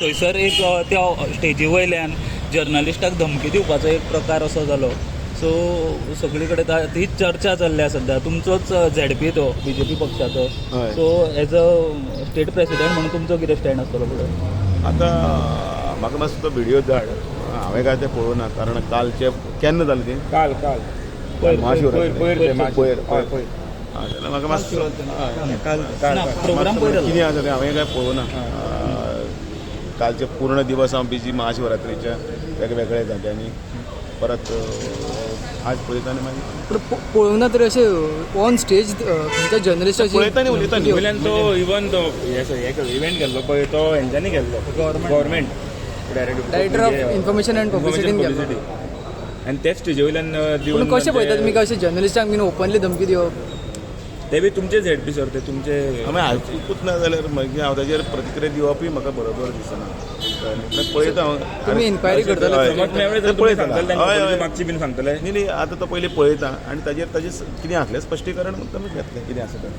थंयसर एक त्या स्टेजी वयल्यान जर्नलिस्टाक धमकी दिवपाचो एक प्रकार असो जालो. सो सगळे कडेन तीच चर्चा चल्ल्या सध्या. तुमचोच ZP तो BJP पक्षाचो. So as a state president म्हणून तुमचो कितें स्टँड आसतलो फुडें? आतां म्हाका मातसो तो व्हिडियो धाड. हांवें काय तें पळोवना कारण कालचे केन्ना जालें तें काल महाशिवरात्री पयर जाल्यार म्हाका मातसो प्रोग्राम पळयलो. कितें आसा तें हांवें काय पळोवना. कालचे पूर्ण दिवस हांव बिजी महाशिवरात्रीच्या वेगवेगळ्या जाग्यांनी परत आज पळयता आनी मागीर पळोवना तरी अशें ऑन स्टेज खंयच्या जर्नलिस्टाची पळयता आनी उलयता न्ही. वयल्यान तो इवन तो इव्हेंट गेल्लो पळय तो हेंच्यांनी गेल्लो government director of information and पब्लिसिटीन गेलो. आनी तेच स्टेजी वयल्यान पूण दिवन कशें पळयता तुमी काय अशें जर्नलिस्टांक बीन ओपनली धमकी दिवप? ते बी तुमचे ZP सर ते तुमचे हांवें आयकूंकूच ना जाल्यार मागीर हांव ताचेर प्रतिक्रिया दिवपूय म्हाका बरोबर दिसना. पळयता हांव. तुमी इन्क्वायरी करतले? समज मेळ्ळे तर तुमी सांगतले तांकां मागची बीन सांगतले. न्ही आतां तो पयलीं पळयता आनी ताजेर कितें आसलें स्पश्टीकरण तुमी घेतलें कितें आसा तें.